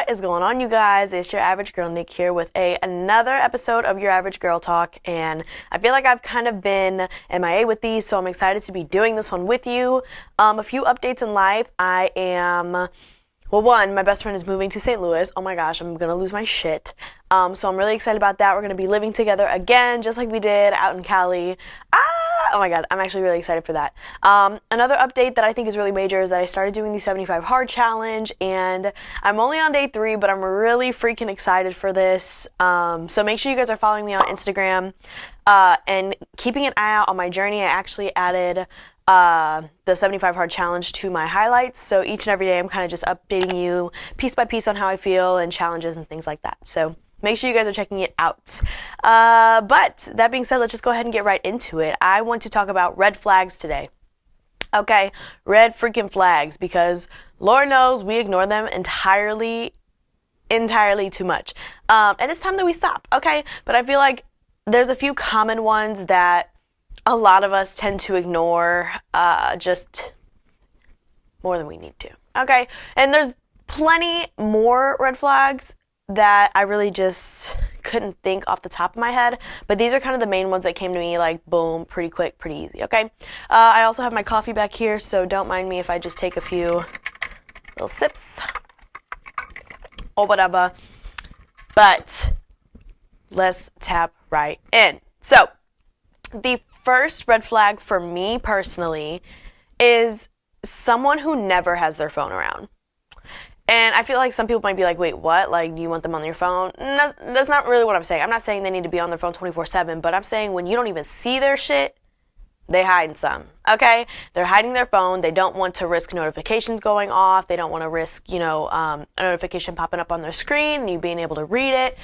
is going on, you guys? It's your average girl Nick here with another episode of your average girl talk, and I feel like I've kind of been MIA with these, so I'm excited to be doing this one with you. A few updates in life. One, my best friend is moving to St. Louis. Oh my gosh, I'm gonna lose my shit. So I'm really excited about that. We're gonna be living together again, just like we did out in Cali. Oh my god, I'm actually really excited for that. Another update that I think is really major is that I started doing the 75 hard challenge, and I'm only on day 3, but I'm really freaking excited for this. So make sure you guys are following me on Instagram and keeping an eye out on my journey. I actually added the 75 hard challenge to my highlights, so each and every day I'm kind of just updating you piece by piece on how I feel and challenges and things like that. So make sure you guys are checking it out. But that being said, let's just go ahead and get right into it. I want to talk about red flags today. Okay, red freaking flags, because Lord knows we ignore them entirely too much. And it's time that we stop, okay? But I feel like there's a few common ones that a lot of us tend to ignore just more than we need to, okay? And there's plenty more red flags that I really just couldn't think off the top of my head, but these are kind of the main ones that came to me like boom, pretty quick, pretty easy, okay? I also have my coffee back here, so don't mind me if I just take a few little sips or whatever, but let's tap right in. So the first red flag for me personally is someone who never has their phone around. And I feel like some people might be like, wait, what? Like, do you want them on your phone? That's not really what I'm saying. I'm not saying they need to be on their phone 24/7, but I'm saying when you don't even see their shit, they hiding some, okay? They're hiding their phone. They don't want to risk notifications going off. They don't want to risk, a notification popping up on their screen and you being able to read it.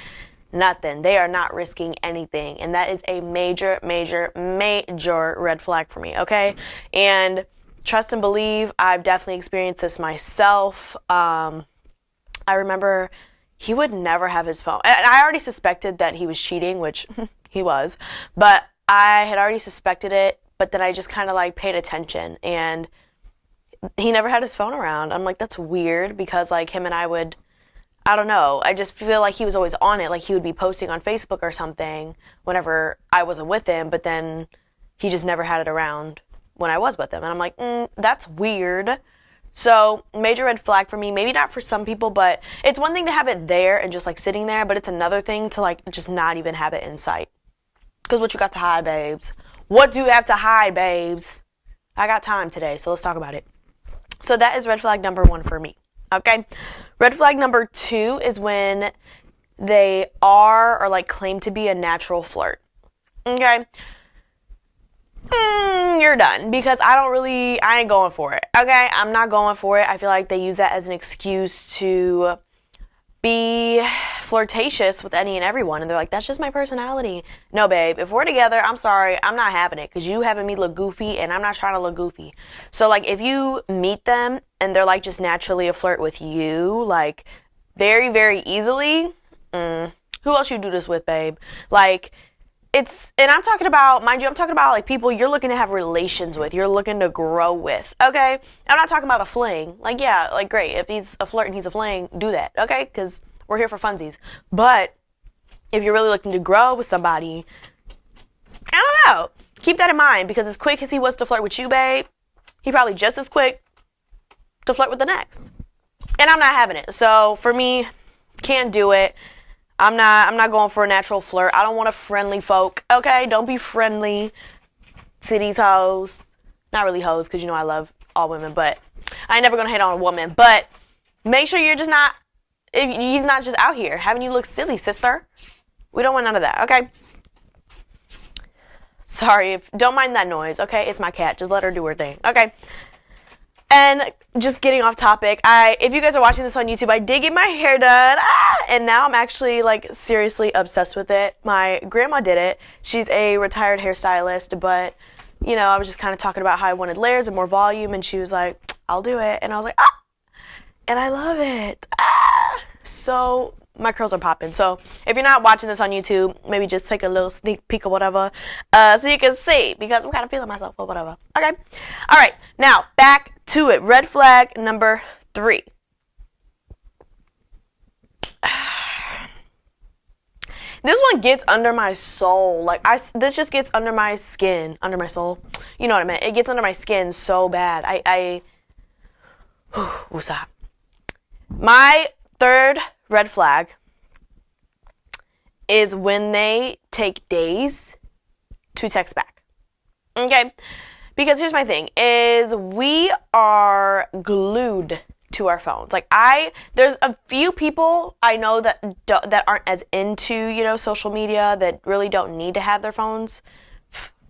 Nothing. They are not risking anything. And that is a major, major, major red flag for me, okay? And trust and believe, I've definitely experienced this myself. I remember he would never have his phone. And I already suspected that he was cheating, which he was. But I had already suspected it, but then I just kind of like paid attention. And he never had his phone around. I'm like, that's weird, because like him and I don't know. I just feel like he was always on it. Like he would be posting on Facebook or something whenever I wasn't with him, but then he just never had it around when I was with him. And I'm like, that's weird. So major red flag for me. Maybe not for some people, but it's one thing to have it there and just like sitting there, but it's another thing to like just not even have it in sight. Because what you got to hide, babes? What do you have to hide, babes? I got time today, so let's talk about it. So that is red flag number 1 for me. Okay. Red flag number 2 is when they are or like claim to be a natural flirt. Okay. You're done, because I ain't going for it. Okay. I'm not going for it. I feel like they use that as an excuse to be flirtatious with any and everyone. And they're like, that's just my personality. No, babe, if we're together, I'm sorry, I'm not having it, because you having me look goofy and I'm not trying to look goofy. So like if you meet them and they're like just naturally a flirt with you, like very, very easily, who else you do this with, babe? Like and I'm talking about, mind you, I'm talking about like people you're looking to have relations with, you're looking to grow with, okay? I'm not talking about a fling. Like, yeah, like great, if he's a flirt and he's a fling, do that, okay? Because we're here for funsies. But if you're really looking to grow with somebody, I don't know, keep that in mind, because as quick as he was to flirt with you, babe, he probably just as quick to flirt with the next. And I'm not having it. So for me, can't do it. I'm not going for a natural flirt. I don't want a friendly folk, okay? Don't be friendly to these hoes. Not really hoes, because I love all women, but I ain't never gonna hate on a woman. But make sure you're just not, if he's not just out here having you look silly, sister. We don't want none of that, okay? Sorry, don't mind that noise, okay? It's my cat. Just let her do her thing, okay? And just getting off topic, if you guys are watching this on YouTube, I did get my hair done, and now I'm actually like seriously obsessed with it. My grandma did it. She's a retired hairstylist, but I was just kind of talking about how I wanted layers and more volume, and she was like, I'll do it. And I was like, and I love it. So my curls are popping. So if you're not watching this on YouTube, maybe just take a little sneak peek or whatever, so you can see, because I'm kind of feeling myself or whatever. Okay. All right. Now back to it. Red flag number 3. This one gets under my soul. Like, this just gets under my skin. Under my soul. You know what I meant. It gets under my skin so bad. Woosah. My third red flag is when they take days to text back. Okay? Because here's my thing, is we are glued to our phones. Like, there's a few people I know that aren't as into, you know, social media, that really don't need to have their phones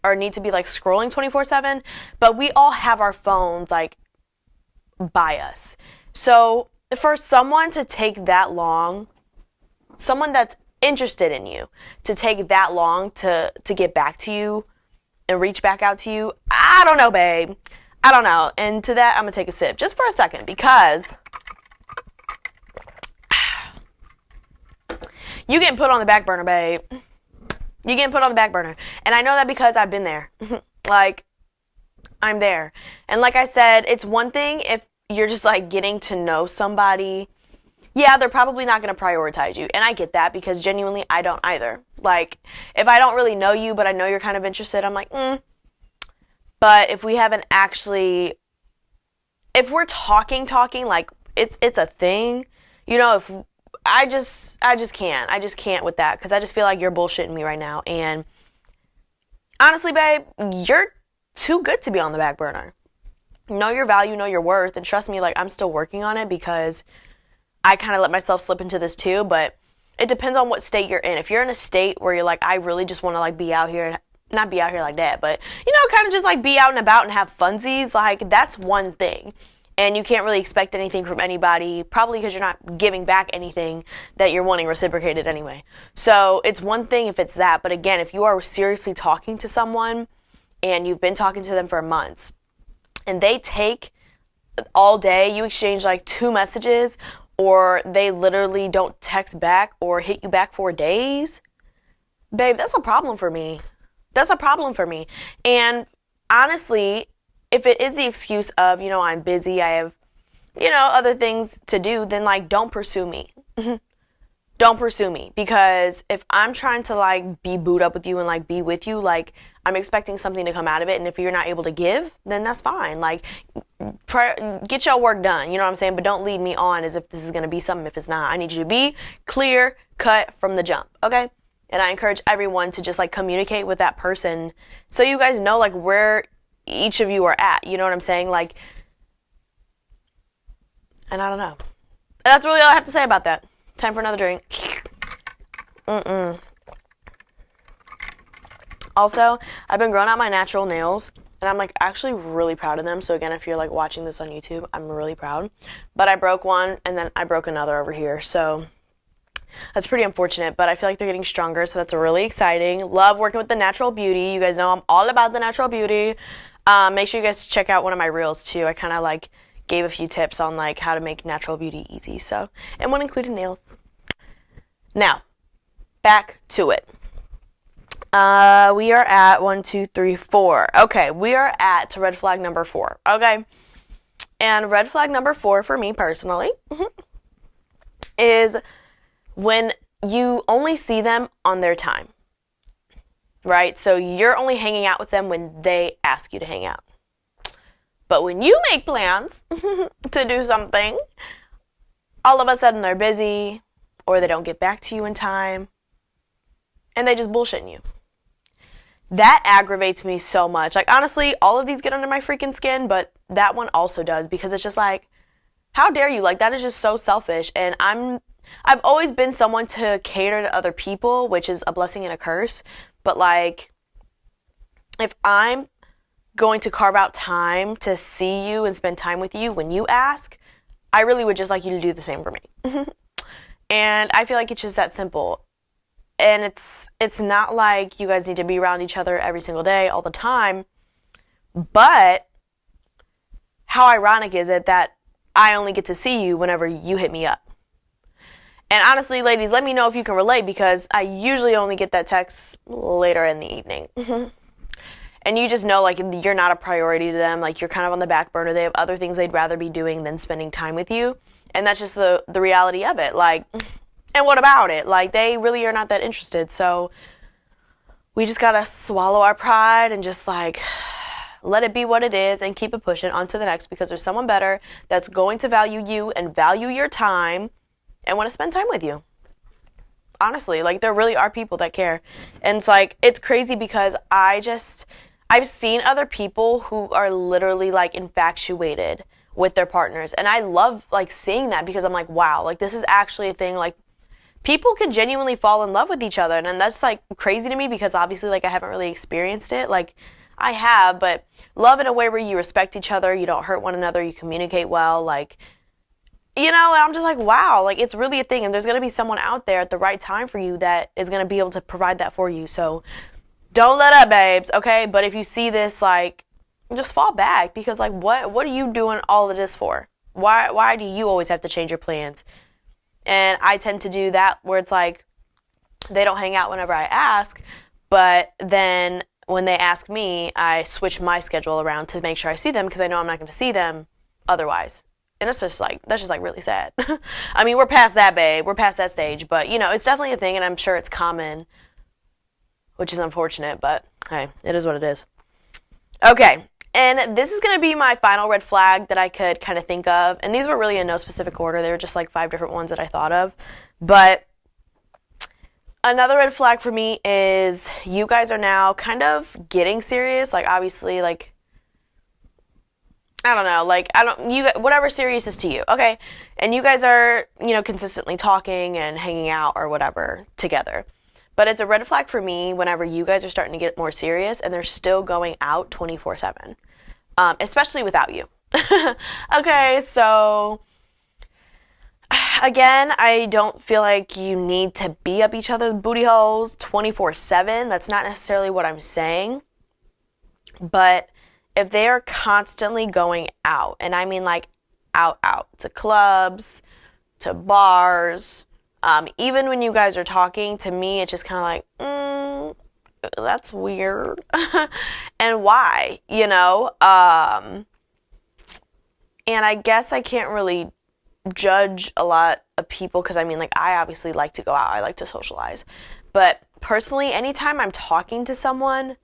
or need to be like scrolling 24/7, but we all have our phones like by us. So for someone to take that long, someone that's interested in you to take that long to get back to you and reach back out to you, I don't know, babe. I don't know. And to that, I'm going to take a sip just for a second, because you getting put on the back burner, babe. You getting put on the back burner. And I know that because I've been there. Like, I'm there. And like I said, it's one thing if you're just like getting to know somebody. Yeah, they're probably not going to prioritize you. And I get that, because genuinely, I don't either. Like, if I don't really know you, but I know you're kind of interested, I'm like, But if we haven't actually, if we're talking, like it's a thing, you know, if I just can't with that, because I just feel like you're bullshitting me right now. And honestly, babe, you're too good to be on the back burner. Know your value, know your worth, and trust me, like, I'm still working on it, because I kind of let myself slip into this too. But it depends on what state you're in. If you're in a state where you're like, I really just want to like be out here, not be out here like that, but, you know, kind of just like be out and about and have funsies, like, that's one thing. And you can't really expect anything from anybody, probably because you're not giving back anything that you're wanting reciprocated anyway. So it's one thing if it's that. But again, if you are seriously talking to someone and you've been talking to them for months and they take all day, you exchange like 2 messages, or they literally don't text back or hit you back for days, babe, that's a problem for me. That's a problem for me. And honestly, if it is the excuse of, you know, I'm busy, I have, you know, other things to do, then like, don't pursue me. Don't pursue me. Because if I'm trying to like be booed up with you and like be with you, like, I'm expecting something to come out of it. And if you're not able to give, then that's fine. Like, get your work done. You know what I'm saying? But don't lead me on as if this is going to be something if it's not. I need you to be clear cut from the jump. Okay? And I encourage everyone to just like communicate with that person so you guys know like where each of you are at. You know what I'm saying? Like, and I don't know. And that's really all I have to say about that. Time for another drink. Also, I've been growing out my natural nails, and I'm like actually really proud of them. So again, if you're like watching this on YouTube, I'm really proud. But I broke one, and then I broke another over here. So that's pretty unfortunate, but I feel like they're getting stronger, so that's really exciting. Love working with the natural beauty. You guys know I'm all about the natural beauty. Make sure you guys check out one of my reels too. I kind of like gave a few tips on like how to make natural beauty easy. So, and one included nails. Now, back to it. We are at 1, 2, 3, 4. Okay, we are at red flag number 4. Okay, and red flag number 4 for me personally is when you only see them on their time, right? So you're only hanging out with them when they ask you to hang out. But when you make plans to do something, all of a sudden they're busy, or they don't get back to you in time, and they just bullshitting you. That aggravates me so much. Like, honestly, all of these get under my freaking skin, but that one also does, because it's just like, how dare you? Like, that is just so selfish. And I've always been someone to cater to other people, which is a blessing and a curse. But like, if I'm going to carve out time to see you and spend time with you when you ask, I really would just like you to do the same for me. And I feel like it's just that simple. And it's not like you guys need to be around each other every single day all the time. But how ironic is it that I only get to see you whenever you hit me up? And honestly, ladies, let me know if you can relate, because I usually only get that text later in the evening. And you just know, like, you're not a priority to them. Like, you're kind of on the back burner. They have other things they'd rather be doing than spending time with you. And that's just the reality of it. Like, And what about it? Like, they really are not that interested. So we just gotta swallow our pride and just like let it be what it is and keep it pushing on to the next, because there's someone better that's going to value you and value your time and want to spend time with you. Honestly, like, there really are people that care. And it's like, it's crazy because I've seen other people who are literally like infatuated with their partners, and I love like seeing that, because I'm like, wow, like, this is actually a thing. Like, people can genuinely fall in love with each other, and that's like crazy to me, because obviously, like, I haven't really experienced it. Like, I have, but love in a way where you respect each other, you don't hurt one another, you communicate well, like, you know. And I'm just like, wow, like, it's really a thing, and there's going to be someone out there at the right time for you that is going to be able to provide that for you. So don't let up, babes, okay? But if you see this, like, just fall back, because, like, what are you doing all of this for? Why do you always have to change your plans? And I tend to do that where it's like, they don't hang out whenever I ask, but then when they ask me, I switch my schedule around to make sure I see them, because I know I'm not going to see them otherwise. And that's just like really sad. I mean, we're past that, babe. We're past that stage. But, you know, it's definitely a thing, and I'm sure it's common, which is unfortunate, but hey, it is what it is. Okay, and this is going to be my final red flag that I could kind of think of. And these were really in no specific order. They were just like 5 different ones that I thought of. But another red flag for me is you guys are now kind of getting serious. Like, obviously, like, I don't know, whatever serious is to you, okay? And you guys are, you know, consistently talking and hanging out or whatever together. But it's a red flag for me whenever you guys are starting to get more serious and they're still going out 24/7, especially without you. Okay, so again, I don't feel like you need to be up each other's booty holes 24/7. That's not necessarily what I'm saying. But if they are constantly going out, and I mean like out, to clubs, to bars, even when you guys are talking, to me, it's just kind of like, that's weird. And why, you know? And I guess I can't really judge a lot of people, because I mean, like, I obviously like to go out, I like to socialize. But personally, anytime I'm talking to someone,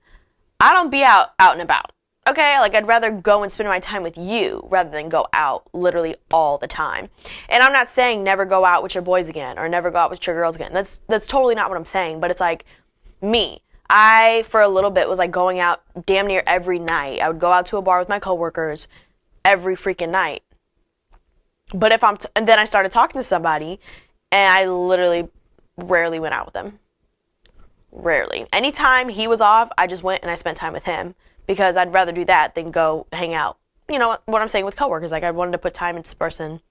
I don't be out and about. Okay, like, I'd rather go and spend my time with you rather than go out literally all the time. And I'm not saying never go out with your boys again or never go out with your girls again. That's totally not what I'm saying. But it's like, me, I, for a little bit, was like going out damn near every night. I would go out to a bar with my coworkers every freaking night. But and then I started talking to somebody, and I literally rarely went out with them. Rarely. Anytime he was off, I just went and I spent time with him. Because I'd rather do that than go hang out. You know what I'm saying with coworkers. Like, I wanted to put time into the person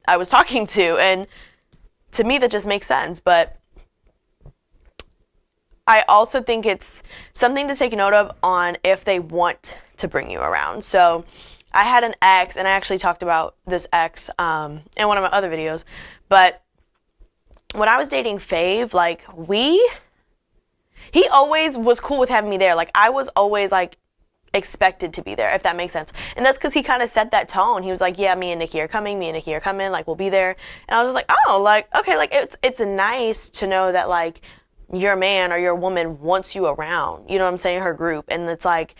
I was talking to. And to me, that just makes sense. But I also think it's something to take note of on if they want to bring you around. So I had an ex, and I actually talked about this ex in one of my other videos. But when I was dating Fave, like, he always was cool with having me there. Like, I was always, like, expected to be there, if that makes sense. And that's because he kind of set that tone. He was like, yeah, me and Nikki are coming, like, we'll be there. And I was just like, oh, like, okay, like, it's nice to know that, like, your man or your woman wants you around, you know what I'm saying, her group. And it's like,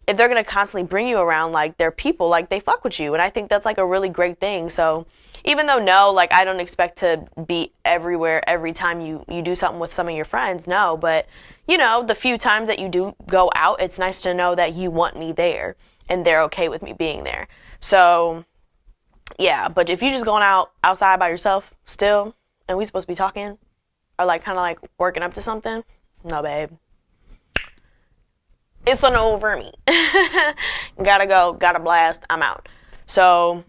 if they're going to constantly bring you around, like, they're people, like, they fuck with you. And I think that's, like, a really great thing. So even though, no, like, I don't expect to be everywhere every time you do something with some of your friends, no, but, you know, the few times that you do go out, it's nice to know that you want me there and they're okay with me being there. So, yeah, but if you're just going outside by yourself still, and we supposed to be talking, or, like, kind of, like, working up to something, no, babe. It's a no for me. Gotta go, gotta blast, I'm out. So,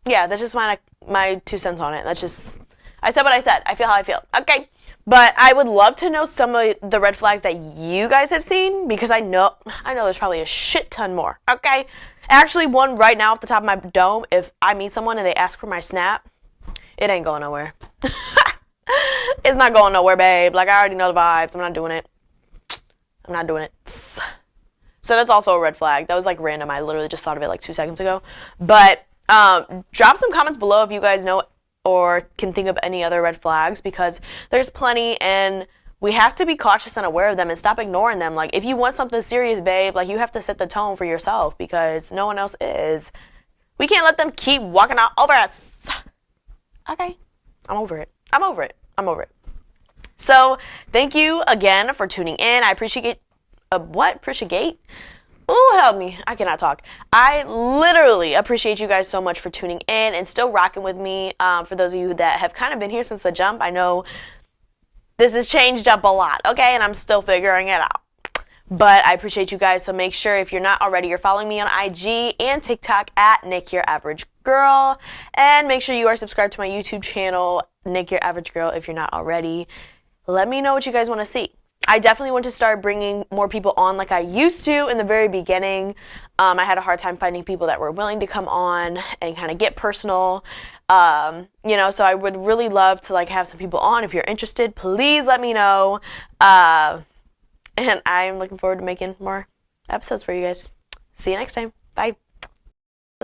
yeah, that's just my 2 cents on it. That's just, I said what I said. I feel how I feel. Okay. But I would love to know some of the red flags that you guys have seen, because I know there's probably a shit ton more. Okay. Actually, one right now off the top of my dome, if I meet someone and they ask for my snap, it ain't going nowhere. It's not going nowhere, babe. Like, I already know the vibes. I'm not doing it. So that's also a red flag. That was, like, random. I literally just thought of it like 2 seconds ago. But drop some comments below if you guys know or can think of any other red flags, because there's plenty, and we have to be cautious and aware of them and stop ignoring them. Like, if you want something serious, babe, like, you have to set the tone for yourself, because no one else is. We can't let them keep walking all over us. Okay. I'm over it. I'm over it. I'm over it. So, thank you again for tuning in. I appreciate Appreciate? Ooh, help me. I cannot talk. I literally appreciate you guys so much for tuning in and still rocking with me. For those of you that have kind of been here since the jump, I know this has changed up a lot, okay? And I'm still figuring it out. But I appreciate you guys, so make sure, if you're not already, you're following me on IG and TikTok at Nick Your Average Girl. And make sure you are subscribed to my YouTube channel, Nick Your Average Girl, if you're not already. Let me know what you guys want to see. I definitely want to start bringing more people on like I used to in the very beginning. I had a hard time finding people that were willing to come on and kind of get personal. You know, so I would really love to like have some people on. If you're interested, please let me know. And I'm looking forward to making more episodes for you guys. See you next time. Bye.